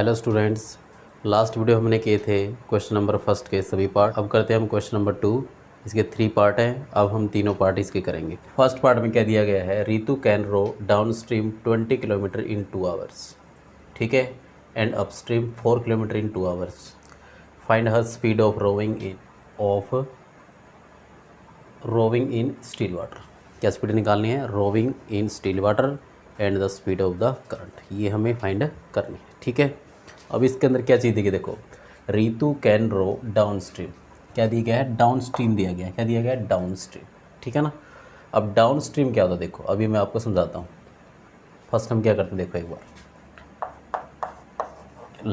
Hello students, last video हमने किए थे क्वेश्चन नंबर फर्स्ट के सभी पार्ट। अब करते हैं हम क्वेश्चन नंबर 2। इसके 3 पार्ट हैं, अब हम तीनों पार्ट इसके करेंगे। फर्स्ट पार्ट में क्या दिया गया है, Ritu can row down stream 20 kilometre in 2 hours, ठीक है, and up stream 4 kilometre in 2 hours. Find her speed of rowing in still water. क्या स्पीड निकालनी है, rowing in still water and the speed of the current, ये हमें find करनी है, ठीक है। अब इसके अंदर क्या चीज़ दी गई, देखो, Ritu can row down stream, क्या दिया गया है, डाउन स्ट्रीम दिया गया है। क्या दिया गया है, डाउन स्ट्रीम, ठीक है ना। अब डाउन स्ट्रीम क्या होता है, देखो अभी मैं आपको समझाता हूँ। फर्स्ट हम क्या करते हैं, देखो एक बार,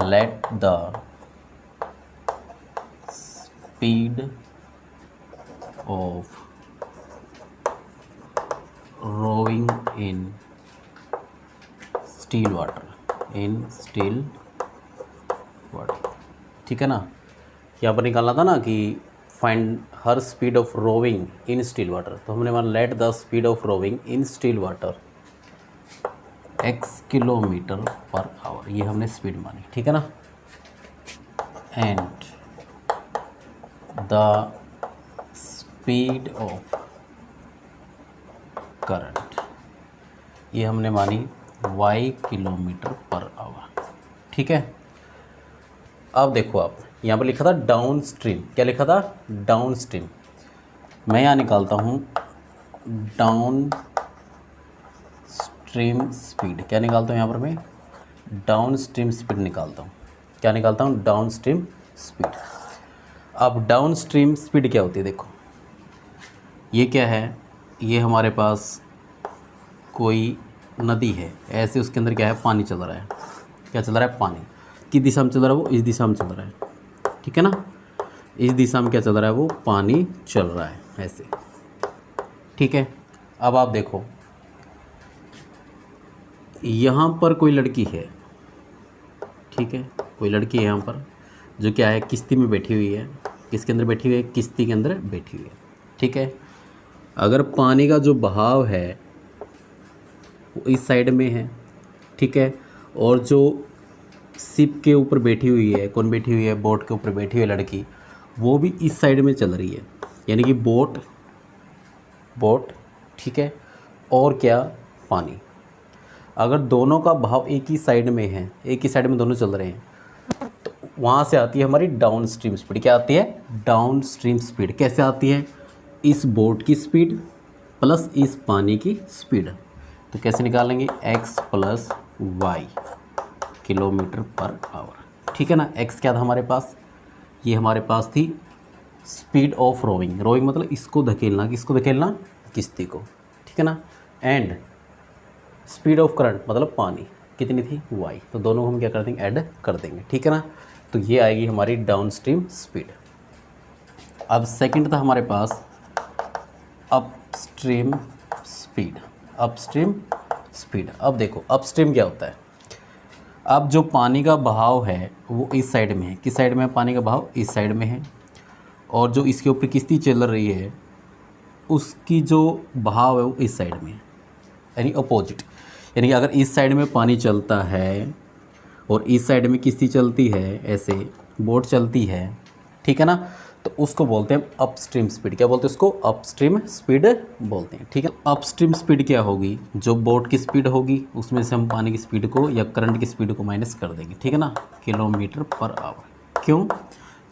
let the speed of rowing in still water, ठीक है ना। यहाँ पर निकालना था ना कि find her speed of rowing in still water, तो हमने मान let the speed of rowing in still water x kilometre per hour, ये हमने स्पीड मानी, ठीक है ना। And the speed of current, ये हमने मानी y किलोमीटर पर आवर, ठीक है। अब देखो, आप यहाँ पर लिखा था डाउन स्ट्रीम, क्या लिखा था, डाउन स्ट्रीम। मैं यहाँ निकालता हूँ डाउन स्ट्रीम स्पीड, क्या निकालता हूँ यहाँ पर मैं, डाउन स्ट्रीम स्पीड निकालता हूँ। क्या निकालता हूँ, डाउन स्ट्रीम स्पीड। अब डाउन स्ट्रीम स्पीड क्या होती है, देखो ये क्या है, ये हमारे पास कोई नदी है, ऐसे उसके अंदर क्या है, पानी चल रहा है। क्या चल रहा है, पानी किस दिशा में चल रहा है, वो इस दिशा में चल रहा है, ठीक है ना। इस दिशा में क्या चल रहा है, वो पानी चल रहा है ऐसे, ठीक है। अब आप देखो, यहाँ पर कोई लड़की है, ठीक है, कोई लड़की है यहाँ पर जो क्या है, किश्ती में बैठी हुई है। किसके अंदर बैठी हुई है, किश्ती के अंदर बैठी हुई है, ठीक है। अगर पानी का जो बहाव है वो इस साइड में है, ठीक है, और जो शिप के ऊपर बैठी हुई है, कौन बैठी हुई है, बोट के ऊपर बैठी हुई है लड़की, वो भी इस साइड में चल रही है, यानी कि बोट, ठीक है, और क्या, पानी। अगर दोनों का भाव एक ही साइड में है, एक ही साइड में दोनों चल रहे हैं, तो वहाँ से आती है हमारी डाउन स्ट्रीम स्पीड। क्या आती है, डाउन स्ट्रीम स्पीड। कैसे आती है, इस बोट की स्पीड प्लस इस पानी की स्पीड। तो कैसे निकालेंगे, x plus y kilometre per hour, ठीक है ना। x क्या था हमारे पास, ये हमारे पास थी स्पीड ऑफ रोइंग, मतलब इसको धकेलना, किसको धकेलना, किश्ती को, ठीक है ना। एंड स्पीड ऑफ करंट मतलब पानी, कितनी थी, y। तो दोनों हम क्या कर देंगे, ऐड कर देंगे, ठीक है ना। तो ये आएगी हमारी डाउन स्ट्रीम स्पीड। अब सेकंड था हमारे पास अपस्ट्रीम स्पीड। अब देखो अपस्ट्रीम क्या होता है, अब जो पानी का बहाव है वो इस साइड में है। किस साइड में है, पानी का बहाव इस साइड में है, और जो इसके ऊपर किश्ती चल रही है उसकी जो बहाव है वो इस साइड में है, यानी अपोजिट। यानी कि अगर इस साइड में पानी चलता है और इस साइड में किश्ती चलती है, ऐसे बोट चलती है, ठीक है ना, तो उसको बोलते हैं अपस्ट्रीम स्पीड। क्या बोलते हैं उसको, अपस्ट्रीम स्पीड बोलते हैं, ठीक है। अपस्ट्रीम स्पीड क्या होगी, जो बोट की स्पीड होगी उसमें से हम पानी की स्पीड को या करंट की स्पीड को माइनस कर देंगे, ठीक है ना, किलोमीटर पर आवर। क्यों,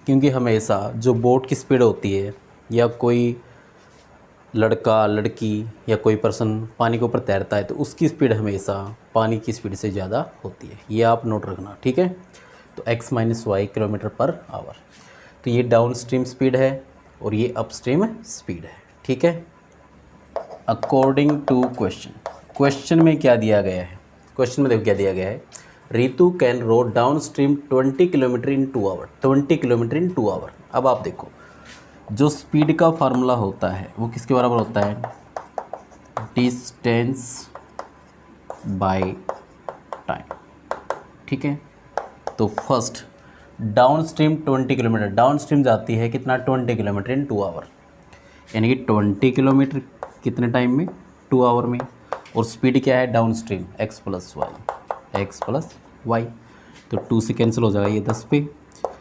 क्योंकि हमेशा जो बोट की स्पीड होती है, या कोई लड़का लड़की या कोई पर्सन पानी के ऊपर तैरता है, तो उसकी स्पीड हमेशा पानी की स्पीड से ज़्यादा होती है, ये आप नोट रखना, ठीक है। तो x minus y kilometre per hour, तो ये डाउन स्ट्रीम स्पीड है और ये अपस्ट्रीम स्पीड है, ठीक है। अकॉर्डिंग टू क्वेश्चन में क्या दिया गया है, क्वेश्चन में देखो क्या दिया गया है, Ritu can row down stream 20 kilometre in 2 hour, 20 kilometre in 2 hour. अब आप देखो, जो स्पीड का फार्मूला होता है वो किसके बराबर होता है, डिस्टेंस बाय टाइम, ठीक है। तो first down stream 20 kilometre, down stream जाती है कितना, 20 किलोमीटर इन 2 आवर, यानी कि 20 किलोमीटर कितने टाइम में, 2 आवर में। और स्पीड क्या है, down stream x plus y, तो 2 से कैंसिल हो जाएगा ये 10 पे।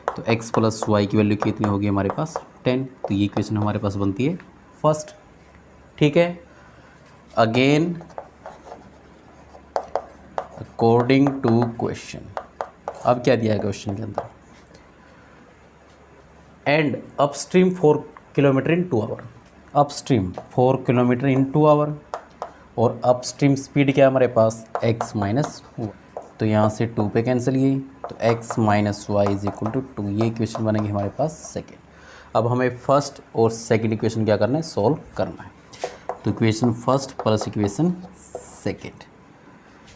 तो x प्लस वाई की वैल्यू कितनी होगी हमारे पास 10। तो ये इक्वेशन हमारे पास बनती है फर्स्ट। ठीक है, अगेन अकॉर्डिंग टू क्वेश्चन, अब क्या दिया है क्वेश्चन के अंदर, and upstream 4 kilometre in 2 hour, upstream 4 kilometre in 2 hour, और अपस्ट्रीम स्पीड क्या है हमारे पास x माइनस, तो यहाँ से 2 पे कैंसिल ये, तो x minus y is equal to 2, ये इक्वेशन बनेगी हमारे पास सेकेंड। अब हमें फर्स्ट और सेकेंड इक्वेशन क्या करना है, सॉल्व करना है। तो equation first plus equation second,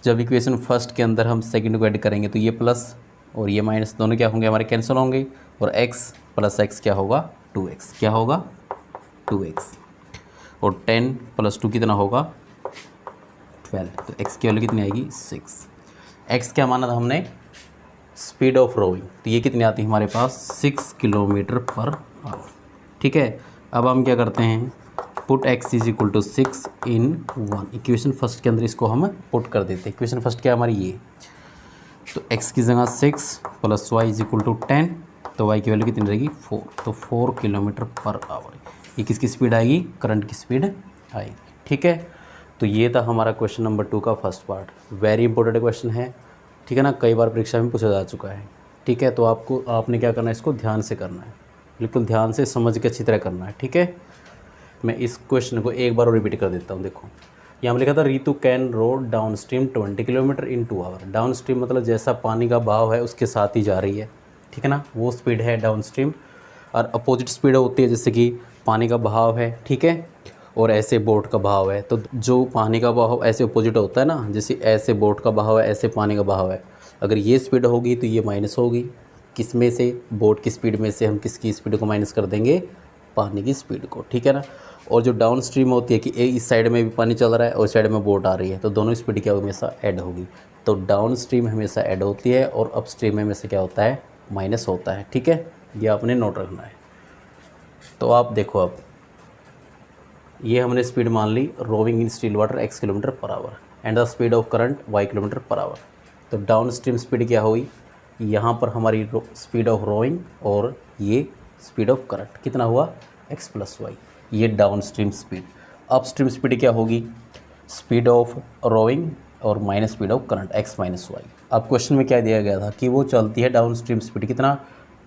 जब इक्वेशन फर्स्ट के अंदर हम सेकेंड को ऐड करेंगे तो ये प्लस और ये माइनस दोनों क्या होंगे हमारे, कैंसिल होंगे, और x प्लस x क्या होगा 2x, क्या होगा 2x, और 10 प्लस 2 कितना होगा 12, तो x की वैल्यू कितनी आएगी 6। x क्या माना था हमने, स्पीड ऑफ रोइंग, तो ये कितनी आती है हमारे पास 6 किलोमीटर पर आवर। ठीक है, अब हम क्या करते हैं, put x is equal to 6 in 1, equation first के अंदर इसको हम पुट कर देते हैं। इक्वेशन फर्स्ट क्या है हमारी ये, तो x की जगह 6 plus y is equal to 10, तो y की वैल्यू कितनी रहेगी 4, तो 4 किलोमीटर पर आवर, ये किसकी स्पीड आएगी, करंट की स्पीड आएगी। ठीक है, तो ये था हमारा क्वेश्चन नंबर 2 का first part, very important question है। ठीक है ना, कई बार परीक्षा में पूछा जा चुका है। ठीक है, तो आपने क्या करना है, इसको ध्यान से करना है, बिल्कुल ध्यान से समझ के अच्छी तरह करना है। ठीक है, मैं इस क्वेश्चन को एक बार और रिपीट कर देता हूँ। देखो यहाँ में लिखा था Ritu can rowed down stream 20 kilometre in 2 hour. Down stream मतलब जैसा पानी का बहाव है उसके साथ ही जा रही है, ठीक है ना, वो स्पीड है डाउन स्ट्रीम। और अपोजिट स्पीड होती है, जैसे कि पानी का बहाव है, ठीक है, और ऐसे बोट का बहाव है। तो जो पानी का बहाव ऐसे अपोजिट होता है ना, जैसे ऐसे बोट का बहाव है, ऐसे पानी का बहाव है, अगर ये स्पीड होगी तो ये माइनस होगी, किस में से, बोट की स्पीड में से हम किसकी स्पीड को माइनस कर देंगे, पानी की स्पीड को। ठीक है ना, और जो डाउन स्ट्रीम होती है कि इस साइड में भी पानी चल रहा है और इस साइड में बोट आ रही है, तो दोनों स्पीड क्या हमेशा ऐड होगी। तो डाउन स्ट्रीम हमेशा ऐड होती है और अप स्ट्रीम में हमेशा क्या होता है, माइनस होता है। ठीक है, ये आपने नोट रखना है। तो आप देखो, अब ये हमने स्पीड मान ली, rowing in still water x kilometre per hour and the speed of current y kilometre per hour. तो डाउन स्ट्रीम स्पीड क्या हुई, यहाँ पर हमारी स्पीड ऑफ रोइंग और ये स्पीड ऑफ करंट कितना हुआ x प्लस वाई, ये down stream speed. Up stream speed क्या होगी, स्पीड ऑफ रोइंग और minus speed of current x minus y. अब क्वेश्चन में क्या दिया गया था कि वो चलती है डाउन स्ट्रीम स्पीड कितना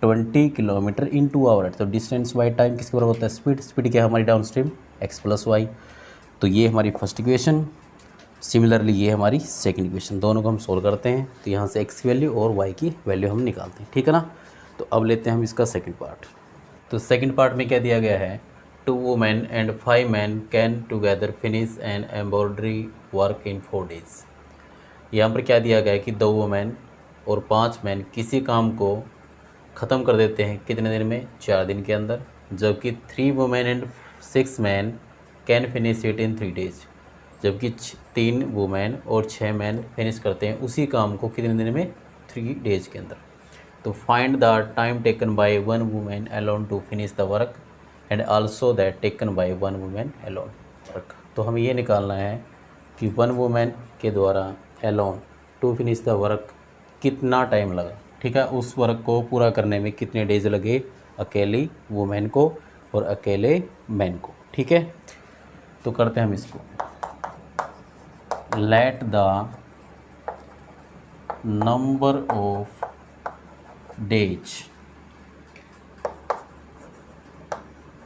20 किलोमीटर इन 2 आवर। तो डिस्टेंस बाई टाइम किसके बराबर होता है, स्पीड। स्पीड क्या है हमारी down stream x plus y. तो ये हमारी फर्स्ट इक्वेशन, सिमिलरली ये हमारी सेकंड इक्वेशन, दोनों को हम सोल्व करते हैं। तो यहाँ से x की वैल्यू और y की वैल्यू हम निकालते हैं, ठीक है ना। तो अब लेते हैं हम इसका सेकंड पार्ट। तो सेकंड पार्ट में क्या दिया गया है, 2 women and 5 men can together finish an embroidery work in 4 days। यहाँ पर क्या दिया गया है कि 2 वुमेन और 5 मैन किसी काम को ख़त्म कर देते हैं कितने दिन में, 4 दिन के अंदर, जबकि 3 women and 6 man can finish it in 3 days, जबकि 3 वुमेन और 6 मैन फिनिश करते हैं उसी काम को कितने दिन में, 3 डेज के अंदर। तो find the time taken by 1 women alone to finish the work and also that taken by 1 women alone work. तो हमें ये निकालना है कि 1 वुमेन के द्वारा alone to finish the work कितना टाइम लगा, ठीक है, उस वर्क को पूरा करने में कितने डेज लगे अकेली वुमेन को और अकेले मैन को, ठीक है। तो करते हैं हम इसको, let the number of days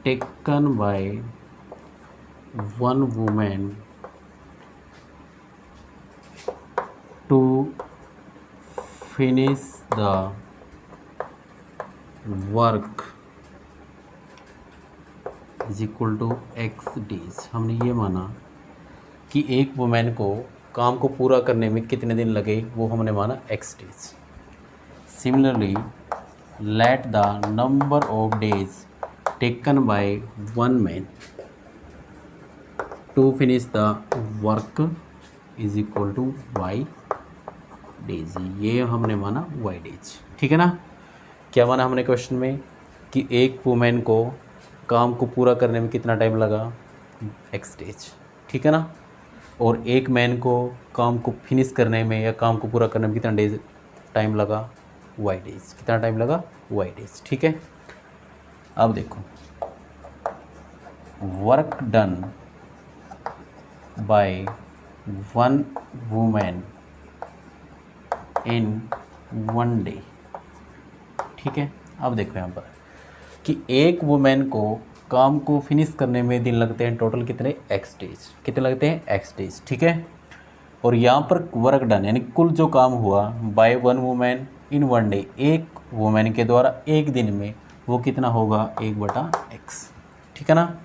taken by 1 women to finish the work is equal to x days. हमने ये माना कि एक वुमेन को काम को पूरा करने में कितने दिन लगे, वो हमने माना x days. Similarly let the number of days taken by 1 man to finish the work is equal to y days. ये हमने माना y डेज, ठीक है ना। क्या माना हमने क्वेश्चन में कि एक वुमेन को काम को पूरा करने में कितना टाइम लगा, x डेज, ठीक है ना। और एक मैन को काम को फिनिश करने में या काम को पूरा करने में कितना डेज टाइम लगा y डेज, कितना टाइम लगा y डेज, ठीक है। अब देखो work done by one women in one day, ठीक है। अब देखो यहाँ पर कि एक वुमेन को काम को फिनिश करने में दिन लगते हैं टोटल कितने, x डेज, कितने लगते हैं x डेज, ठीक है। और यहाँ पर वर्क डन यानी कुल जो काम हुआ by one women in one day, एक वुमेन के द्वारा एक दिन में, वो कितना होगा 1/x, ठीक है ना।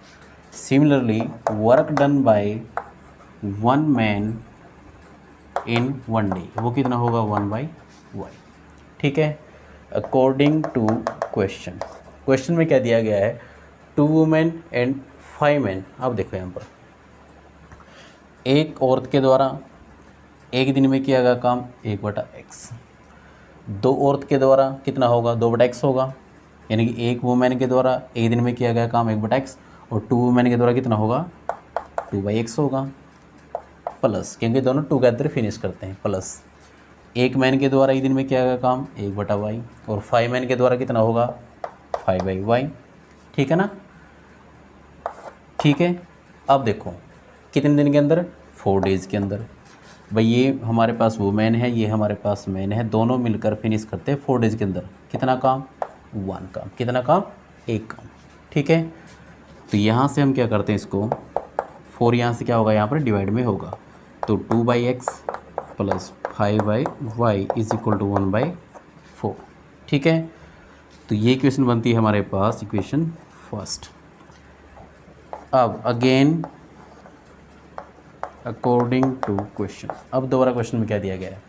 Similarly work done by one man in one day, वो कितना होगा 1/y, ठीक है। अकॉर्डिंग टू क्वेश्चन में क्या दिया गया है, 2 वुमेन एंड 5 मैन। अब देखो यहाँ पर एक औरत के द्वारा एक दिन में किया गया काम 1/x, 2 औरत के द्वारा कितना होगा 2/x होगा, यानी कि एक वुमेन के द्वारा एक दिन में किया गया काम 1/x और 2 वुमेन के द्वारा कितना होगा 2/x होगा, प्लस क्योंकि दोनों टुगेदर फिनिश करते हैं, प्लस एक मैन के द्वारा एक दिन में किया गया काम 1/y और 5 मैन के द्वारा कितना होगा 5/y, ठीक है ना, ठीक है। अब देखो कितने दिन के अंदर 4 डेज़ के अंदर, भाई ये हमारे पास वुमेन है, ये हमारे पास मैन है, दोनों मिलकर फिनिश करते हैं 4 डेज़ के अंदर, कितना काम 1 काम, कितना काम 1 काम, ठीक है। तो यहाँ से हम क्या करते हैं इसको 4 यहाँ से क्या होगा यहाँ पर डिवाइड में होगा, तो 2/x plus 5/y is equal to 1/4, ठीक है। तो ये इक्वेशन बनती है हमारे पास इक्वेशन फर्स्ट। अब अगेन अकॉर्डिंग टू क्वेश्चन, अब दोबारा क्वेश्चन में क्या दिया गया है,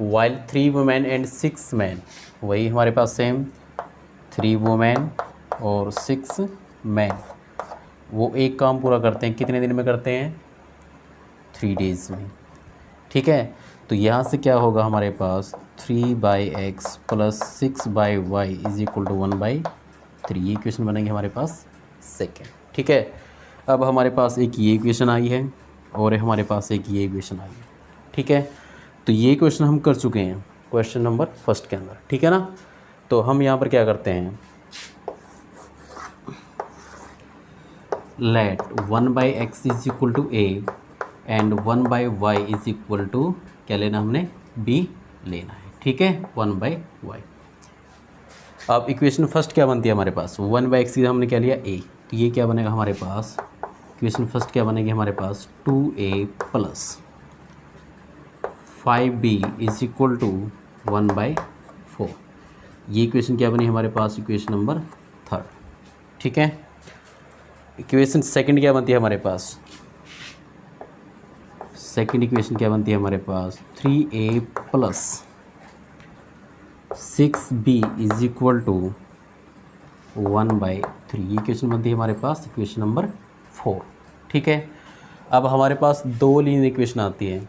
वाइल 3 वुमेन एंड 6 मैन, वही हमारे पास सेम 3 वुमेन और 6 मैन, वो एक काम पूरा करते हैं कितने दिन में करते हैं 3 डेज़ में, ठीक है। तो यहाँ से क्या होगा हमारे पास 3/x plus 6/y is equal to 1/3, ये इक्वेशन बनेंगे हमारे पास सेकेंड, ठीक है। अब हमारे पास एक ये इक्वेशन आई है और हमारे पास एक ये इक्वेशन आई है, ठीक है। तो ये क्वेश्चन हम कर चुके हैं क्वेश्चन नंबर फर्स्ट के अंदर, ठीक है ना। तो हम यहाँ पर क्या करते हैं, let 1/x is equal to a and 1/y is equal to क्या लेना हमने b लेना है, ठीक है 1/y। अब इक्वेशन फर्स्ट क्या बनती है हमारे पास, 1/x की हमने क्या लिया a, तो ये क्या बनेगा हमारे पास, इक्वेशन फर्स्ट क्या बनेगी हमारे पास 2a plus 5b is equal to 1/4, ये इक्वेशन क्या बनी हमारे पास इक्वेशन नंबर थर्ड, ठीक है। इक्वेशन सेकंड क्या बनती है हमारे पास, सेकंड इक्वेशन क्या बनती है हमारे पास 3a plus 6b is equal to 1/3, ये इक्वेशन बनती है हमारे पास इक्वेशन नंबर 4, ठीक है। अब हमारे पास 2 लीनियर इक्वेशन आती हैं,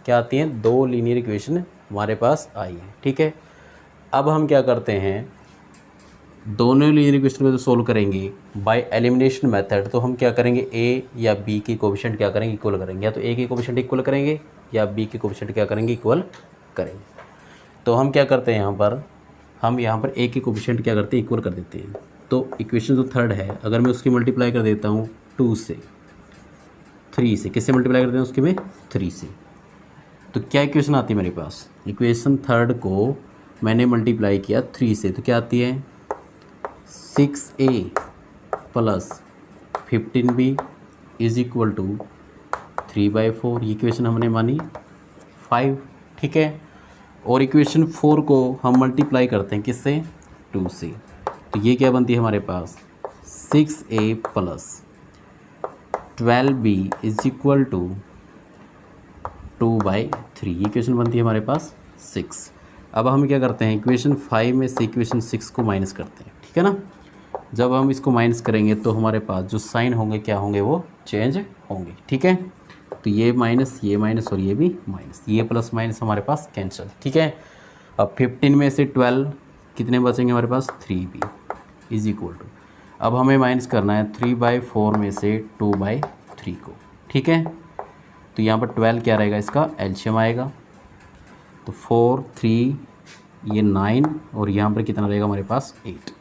क्या आती हैं 2 लीनियर इक्वेशन हमारे पास आई है, ठीक है। अब हम क्या करते हैं, दोनों लीनियर इक्वेशन को जो सोल्व करेंगे बाय एलिमिनेशन मेथड, तो हम क्या करेंगे a या b की कोफिशिएंट क्या करेंगे इक्वल करेंगे, या तो a की कोफिशिएंट इक्वल करेंगे या b की कोफिशिएंट क्या करेंगे इक्वल करेंगे। तो हम क्या करते हैं यहाँ पर, हम यहाँ पर a की कोफिशिएंट क्या करते हैं इक्वल कर देते हैं। तो इक्वेशन जो थर्ड है अगर मैं उसकी मल्टीप्लाई कर देता हूँ 2 से 3 से, किससे मल्टीप्लाई करते हैं उसके में 3 से, तो क्या इक्वेशन आती है मेरे पास, इक्वेशन थर्ड को मैंने मल्टीप्लाई किया 3 से, तो क्या आती है 6a plus 15b is equal to 3/4, ये इक्वेशन हमने मानी 5, ठीक है। और इक्वेशन 4 को हम मल्टीप्लाई करते हैं किससे 2 से, तो ये क्या बनती है हमारे पास 6a plus 12b is equal to 2/3, ये इक्वेशन बनती है हमारे पास 6। अब हम क्या करते हैं इक्वेशन 5 में से इक्वेशन 6 को माइनस करते हैं, ठीक है ना। जब हम इसको माइनस करेंगे तो हमारे पास जो साइन होंगे क्या होंगे वो चेंज होंगे, ठीक है। तो ये माइनस और ये भी माइनस, ये प्लस माइनस हमारे पास कैंसिल, ठीक है। अब 15 में से 12 कितने बचेंगे हमारे पास 3b इज इक्वल टू, अब हमें माइनस करना है 3/4 में से 2/3 को, ठीक है। तो यहाँ पर 12 क्या रहेगा इसका एलसीएम आएगा, तो 4 3 ये 9 और यहाँ पर कितना रहेगा हमारे पास 8,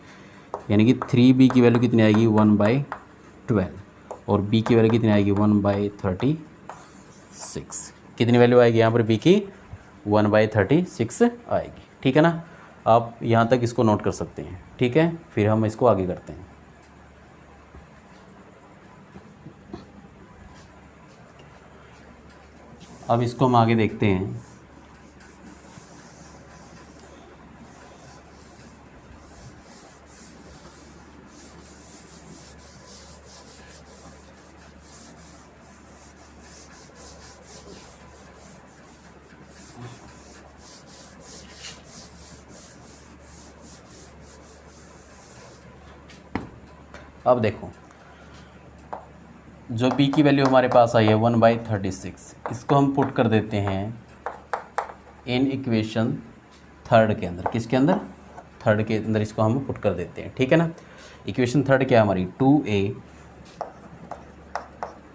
यानी कि 3b की वैल्यू कितनी आएगी 1/12 और b की वैल्यू कितनी आएगी 1/36। कितनी वैल्यू आएगी यहाँ पर b की 1/36 आएगी। ठीक है ना, आप यहाँ तक इसको नोट कर सकते हैं। ठीक है, फिर हम इसको आगे करते हैं। अब इसको हम आगे देखते हैं। अब देखो, जो b की वैल्यू हमारे पास आई है 1/36, इसको हम पुट कर देते हैं इन इक्वेशन थर्ड के अंदर। किसके अंदर? थर्ड के अंदर इसको हम पुट कर देते हैं। ठीक है ना, इक्वेशन थर्ड क्या है हमारी 2a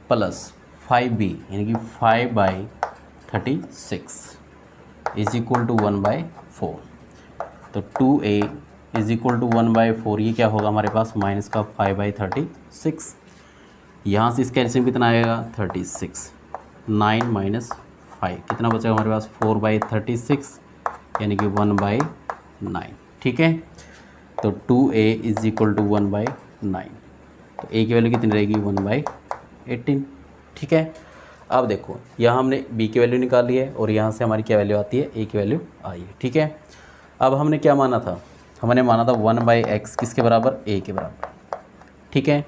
प्लस 5b यानी कि 5/36 इज इक्वल टू 1/4। तो 2a इज इक्वल टू 1/4, ये क्या होगा हमारे पास माइनस का 5/36। यहाँ से इसका एलसीएम कितना आएगा 36, 9 माइनस 5 कितना बचेगा हमारे पास 4/36 यानी कि 1/9। ठीक है, तो 2a इज इक्वल टू 1/9, तो a की वैल्यू कितनी रहेगी 1/18। ठीक है, अब देखो यहाँ हमने b की वैल्यू निकाल ली है और यहाँ से हमारी क्या वैल्यू आती है a की वैल्यू आई है। ठीक है, अब हमने क्या माना था, हमने माना था 1/x किसके बराबर a के बराबर। ठीक है,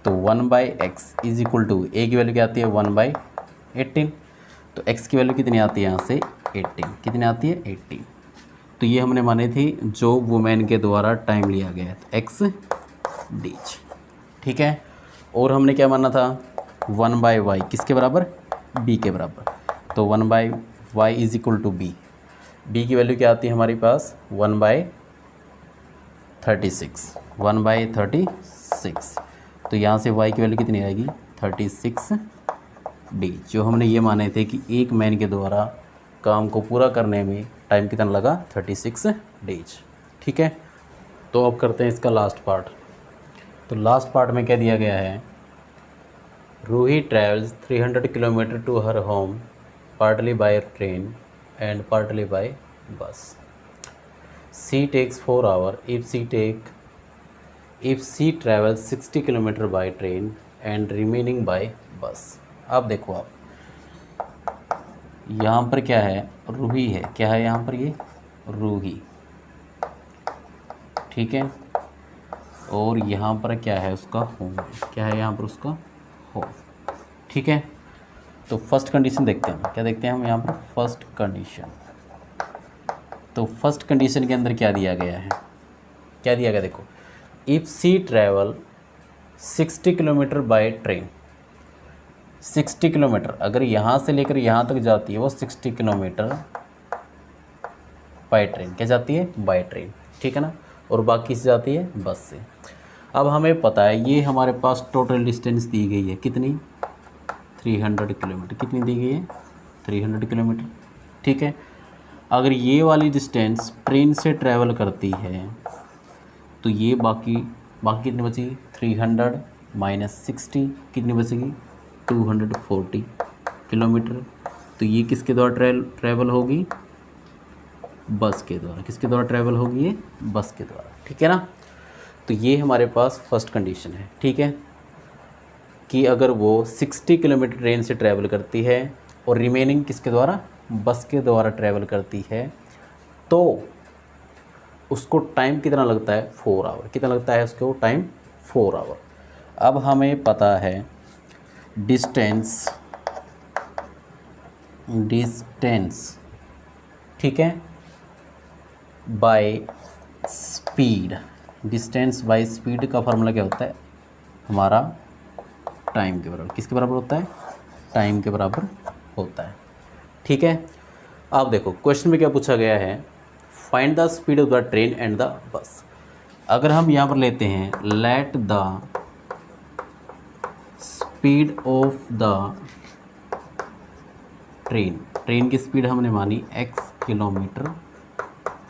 तो 1/x is equal to a की वैल्यू क्या आती है 1/18, तो x की वैल्यू कितनी आती है यहाँ से 18, कितनी आती है 18। तो ये हमने माने थी जो वुमेन के द्वारा टाइम लिया गया है, तो x डीच। ठीक है, और हमने क्या माना था 1/y किसके बराबर b के बराबर, तो 1/y is equal to b की वैल्यू क्या आती है हमारे पास 1/36, 1/36। तो यहाँ से y की वैल्यू कितनी आएगी 36 डी, जो हमने ये माने थे कि एक मैन के द्वारा काम को पूरा करने में टाइम कितना लगा 36 डेज। ठीक है, तो अब करते हैं इसका लास्ट पार्ट। तो लास्ट पार्ट में क्या दिया गया है, Ruhi travels 300 kilometre to her home partly by train and partly by bus. She takes 4 hour if she travels 60 kilometre by train and remaining by bus. अब देखो आप यहाँ पर क्या है, रूही है, क्या है यहाँ पर ये रूही। ठीक है, और यहाँ पर क्या है उसका होम, क्या है यहाँ पर उसका होम। ठीक है, तो फर्स्ट कंडीशन देखते हैं, क्या देखते हैं हम यहाँ पर फर्स्ट कंडीशन। तो फर्स्ट कंडीशन के अंदर क्या दिया गया है, क्या दिया गया देखो, if she travel 60 kilometre by train, 60 kilometre अगर यहाँ से लेकर यहाँ तक जाती है वो 60 किलोमीटर बाय ट्रेन, क्या जाती है बाय ट्रेन। ठीक है ना, और बाकी से जाती है बस से। अब हमें पता है ये हमारे पास टोटल डिस्टेंस दी गई है कितनी 300 किलोमीटर, कितनी दी गई है 300 किलोमीटर। ठीक है, अगर ये वाली डिस्टेंस ट्रेन से ट्रैवल करती है तो ये बाकी कितनी बचेगी 300 माइनस 60 कितनी बचेगी 240 किलोमीटर। तो ये किसके द्वारा ट्रैवल होगी बस के द्वारा, किसके द्वारा ट्रैवल होगी ये बस के द्वारा। ठीक है ना, तो ये हमारे पास फर्स्ट कंडीशन है। ठीक है, कि अगर वो 60 किलोमीटर ट्रेन से ट्रैवल करती है और रिमेनिंग किसके द्वारा बस के द्वारा ट्रैवल करती है तो उसको टाइम कितना लगता है 4 आवर, कितना लगता है उसको टाइम 4 आवर। अब हमें पता है डिस्टेंस, ठीक है, by speed, distance by speed का फार्मूला क्या होता है हमारा टाइम के बराबर, किसके बराबर होता है टाइम के बराबर होता है। ठीक है, अब देखो क्वेश्चन में क्या पूछा गया है, find the speed of the train and the bus. अगर हम यहाँ पर लेते हैं late the speed of the train, train की स्पीड हमने मानी x किलोमीटर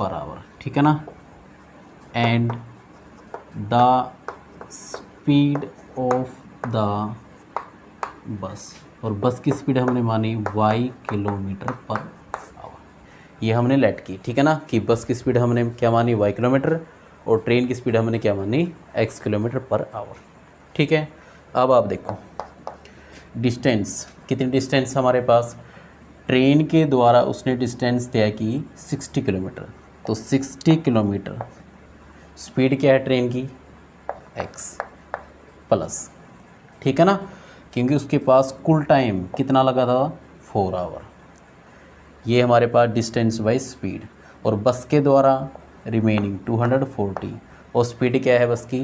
पर आवर, ठीक है ना। And the speed of the bus, और बस की स्पीड हमने मानी y किलोमीटर पर आवर, ये हमने लेट की, ठीक है ना, कि बस की स्पीड हमने क्या मानी y किलोमीटर और ट्रेन की स्पीड हमने क्या मानी x किलोमीटर पर आवर, ठीक है। अब आप देखो डिस्टेंस, कितनी डिस्टेंस हमारे पास, ट्रेन के द्वारा उसने डिस्टेंस तय की 60 किलोमीटर, तो 60 किलोमीटर स्पीड क्या है ट्रेन की x प्लस, ठीक है ना, क्योंकि उसके पास कुल टाइम कितना लगा था 4 आवर, ये हमारे पास डिस्टेंस बाई स्पीड, और बस के द्वारा रिमेनिंग 240 और स्पीड क्या है बस की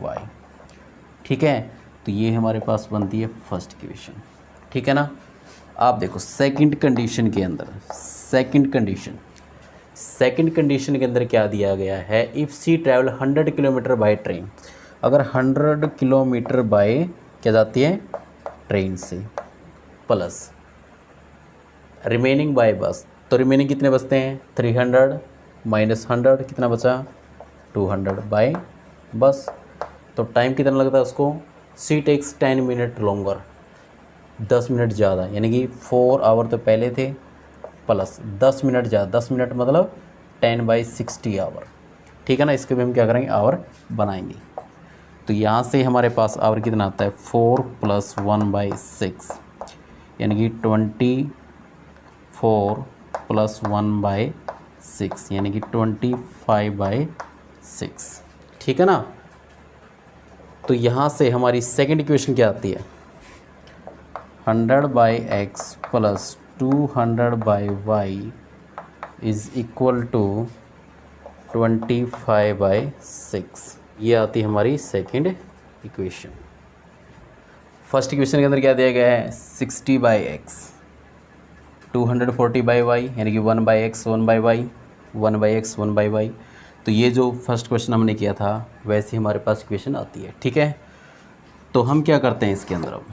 y, ठीक है। तो ये हमारे पास बनती है फर्स्ट इक्वेशन, ठीक है ना। आप देखो सेकंड कंडीशन के अंदर, सेकंड कंडीशन के अंदर क्या दिया गया है, if she travel 100 kilometre by train, अगर 100 किलोमीटर बाय क्या जाती है ट्रेन से, प्लस रिमेनिंग बाय बस, तो रिमेनिंग कितने बचते हैं 300 माइनस 100 कितना बचा 200 बाय बस, तो टाइम कितना लगता है उसको, सी टेक्स 10 मिनट लॉन्गर, 10 मिनट ज़्यादा, यानी कि 4 आवर तो पहले थे प्लस 10 मिनट ज़्यादा, 10 मिनट मतलब 10/60 आवर, ठीक है ना। इसके भी हम क्या करेंगे आवर बनाएंगे, तो यहाँ से हमारे पास आवर कितना आता है 4 + 1/6, यानी कि 24 + 1/6 यानी कि 25/6, ठीक है ना। तो यहाँ से हमारी सेकंड इक्वेशन क्या आती है 100/x + 200/y is equal to 25/6, ये आती है हमारी सेकंड इक्वेशन। फर्स्ट इक्वेशन के अंदर क्या दिया गया है 60/x 240/y यानी कि 1/x 1/y 1/x 1/y, तो ये जो फर्स्ट क्वेश्चन हमने किया था वैसे ही हमारे पास इक्वेशन आती है, ठीक है। तो हम क्या करते हैं इसके अंदर, अब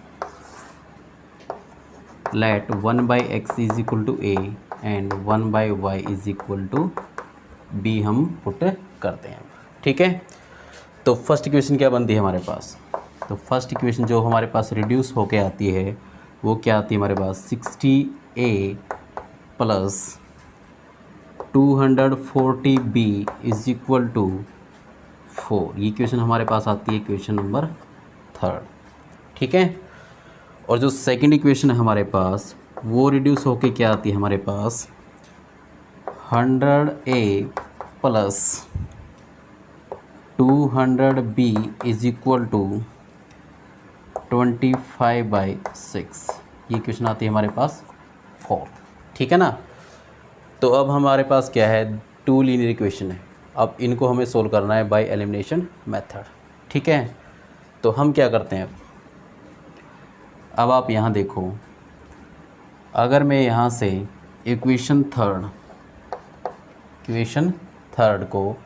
let 1/x is equal to a and 1/y is equal to b हम पुट करते हैं, ठीक है। तो फर्स्ट इक्वेशन क्या बनती है हमारे पास, तो फर्स्ट इक्वेशन जो हमारे पास रिड्यूस होके आती है वो क्या आती है हमारे पास 60a + 240b is equal to 4, ये इक्वेशन हमारे पास आती है इक्वेशन नंबर 3, ठीक है। और जो सेकंड इक्वेशन है हमारे पास वो रिड्यूस होके क्या आती है हमारे पास 100a + 200b is equal to 25/6, ये इक्वेशन आती है हमारे पास 4, ठीक है ना। तो अब हमारे पास क्या है 2 लीनियर इक्वेशन है, अब इनको हमें सोल्व करना है बाय एलिमिनेशन मेथड, ठीक है। तो हम क्या करते हैं, अब आप यहाँ देखो, अगर मैं यहाँ से इक्वेशन थर्ड को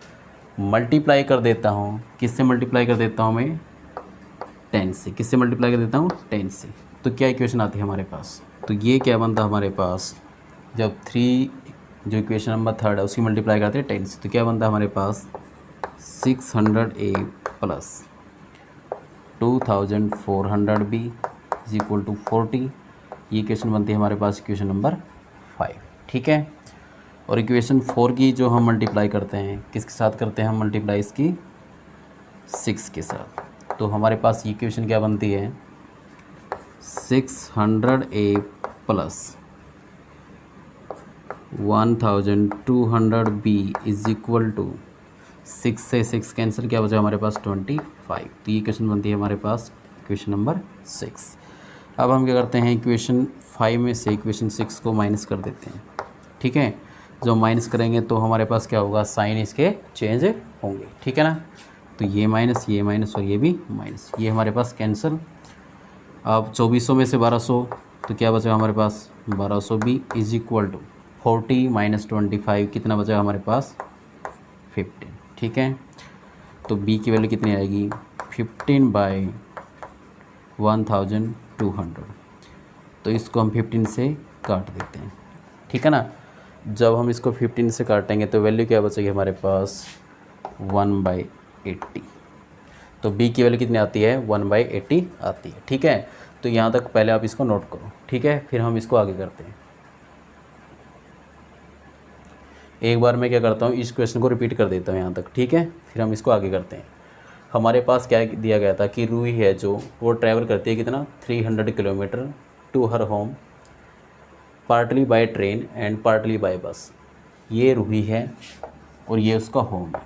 मल्टीप्लाई कर देता हूँ, किससे मल्टीप्लाई कर देता हूँ मैं 10 से, किससे मल्टीप्लाई कर देता हूँ 10 से, तो क्या इक्वेशन आती है हमारे पास, तो ये क्या बनता है हमारे पास, जब 3 जो इक्वेशन नंबर 3 है उसकी मल्टीप्लाई करते हैं 10 से, तो क्या बनता है हमारे पास 600a + 2400b is equal to 40, ये इक्वेशन बनती है हमारे पास इक्वेशन नंबर 5, ठीक है। और इक्वेशन 4 की जो हम मल्टीप्लाई करते हैं किसके साथ करते हैं हम मल्टीप्लाई, इसकी 6 के साथ, तो हमारे पास ये इक्वेशन क्या बनती है 600a + 1200b is equal to 6 से 6 कैंसिल, क्या बचा हमारे पास 25, तो ये इक्वेशन बनती है हमारे पास इक्वेशन नंबर 6। अब हम क्या करते हैं इक्वेशन 5 में से इक्वेशन 6 को माइनस कर देते हैं, ठीक है। जो माइनस करेंगे तो हमारे पास क्या होगा साइन इसके चेंज होंगे, ठीक है ना। तो ये माइनस और ये भी माइनस, ये हमारे पास कैंसिल। अब 2400 में से 1200, तो क्या बचा हमारे पास 1200b इज इक्वल टू 40 - 25 कितना बचा हमारे पास 15, ठीक है। तो b की वैल्यू कितनी आएगी 15/1200, तो इसको हम 15 से काट देते हैं, ठीक है ना। जब हम इसको 15 से काटेंगे तो वैल्यू क्या बचेगी हमारे पास 1/80। तो b की वैल्यू कितनी आती है 1/80 आती है। ठीक है, तो यहाँ तक पहले आप इसको नोट करो। ठीक है, फिर हम इसको आगे करते हैं। एक बार मैं क्या करता हूँ, इस क्वेश्चन को रिपीट कर देता हूँ यहाँ तक। ठीक है, फिर हम इसको आगे करते हैं। हमारे पास क्या दिया गया था कि रूही है जो वो ट्रैवल करती है कितना 300 kilometre to her home, partly by train and partly by bus. ये रूही है और ये उसका होम है।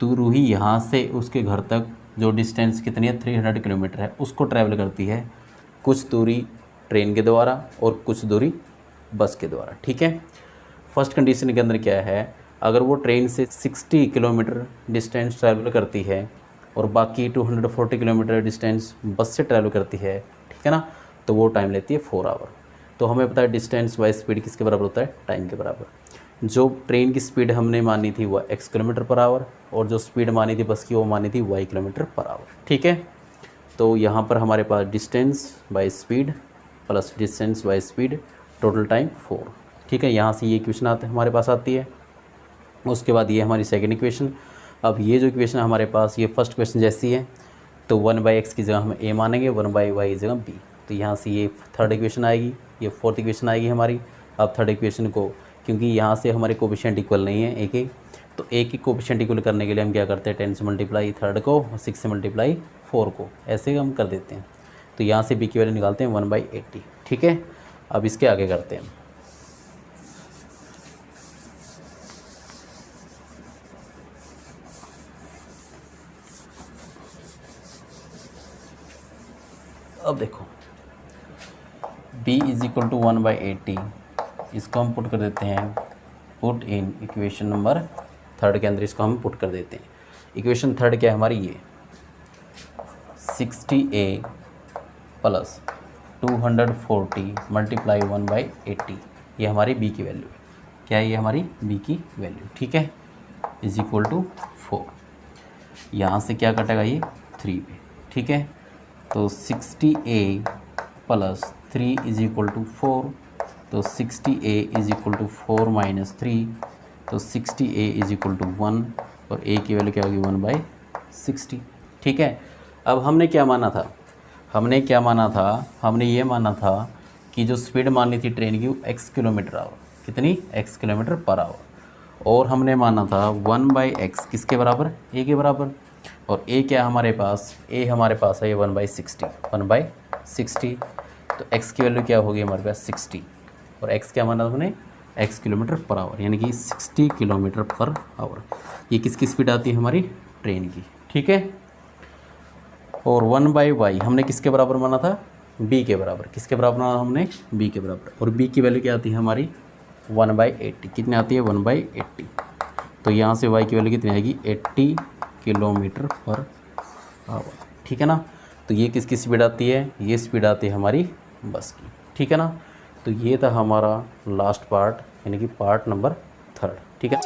तो रूही यहाँ से उसके घर तक जो डिस्टेंस कितनी है 300 किलोमीटर है, उसको ट्रैवल करती है कुछ दूरी ट्रेन के द्वारा और कुछ दूरी बस के द्वारा। ठीक है, फर्स्ट कंडीशन के अंदर क्या है, अगर वो ट्रेन से 60 किलोमीटर डिस्टेंस ट्रैवल करती है और बाकी 240 किलोमीटर डिस्टेंस बस से ट्रैवल करती है, ठीक है ना, तो वो टाइम लेती है 4 आवर। तो हमें पता है डिस्टेंस बाय स्पीड किसके बराबर होता है, टाइम के बराबर। जो ट्रेन की स्पीड हमने मानी थी वो x किलोमीटर पर आवर और जो स्पीड मानी थी बस की वो मानी थी y किलोमीटर पर आवर। ठीक है, तो यहाँ पर हमारे पास distance by speed plus distance by speed total time 4। ठीक है, यहाँ से ये इक्वेशन हमारे पास आती है। उसके बाद ये हमारी सेकंड इक्वेशन। अब ये जो इक्वेशन हमारे पास ये फर्स्ट क्वेश्चन जैसी है, तो 1/x की जगह हम a मानेंगे, 1/y की जगह b। तो यहाँ से ये थर्ड इक्वेशन आएगी, ये फोर्थ इक्वेशन आएगी हमारी। अब थर्ड इक्वेशन को, क्योंकि यहाँ से हमारे कोफिशिएंट इक्वल नहीं है एक ही, तो एक ही कोफिशिएंट इक्वल करने के लिए हम क्या करते हैं 10 से मल्टीप्लाई थर्ड को और 6 से मल्टीप्लाई 4 को, ऐसे हम कर देते हैं। तो यहाँ से b की वैल्यू निकालते हैं 1/80। ठीक है, अब इसके आगे करते हैं। अब देखो b इज इक्वल टू 1/80, इसको हम पुट कर देते हैं, put in equation number third के अंदर इसको हम पुट कर देते हैं। इक्वेशन थर्ड क्या है हमारी, ये 60a प्लस 240 मल्टीप्लाई 1/80, ये हमारी b की वैल्यू है। क्या है ये हमारी b की वैल्यू। ठीक है, इज इक्वल टू 4। यहाँ से क्या कटेगा ये 3 पे। ठीक है, तो 60a plus 3 is equal to 4, तो 60a is equal to 4 minus 3, तो 60a इज इक्वल टू 1 और a की वैल्यू क्या होगी 1/60। ठीक है, अब हमने क्या माना था, हमने ये माना था कि जो स्पीड मानी थी ट्रेन की x किलोमीटर आवर, कितनी x किलोमीटर पर आवर, और हमने माना था 1/x किसके बराबर, a के बराबर। और a क्या हमारे पास, a हमारे पास है ये 1/60। तो x की वैल्यू क्या होगी हमारे पास 60, और x क्या माना हमने x किलोमीटर पर आवर, यानी कि 60 किलोमीटर पर आवर। ये किसकी स्पीड आती है हमारी, ट्रेन की। ठीक है, और 1/y हमने किसके बराबर माना था, b के बराबर। किसके बराबर माना हमने, b के बराबर। और b की वैल्यू क्या आती है हमारी 1/80। कितनी आती है 1/80। तो यहाँ से y की वैल्यू कितनी आएगी 80 किलोमीटर पर आवर। ठीक है ना, तो ये किसकी स्पीड आती है, ये स्पीड आती है हमारी बस की। ठीक है ना, तो ये था हमारा लास्ट पार्ट, यानी कि पार्ट नंबर 3। ठीक है।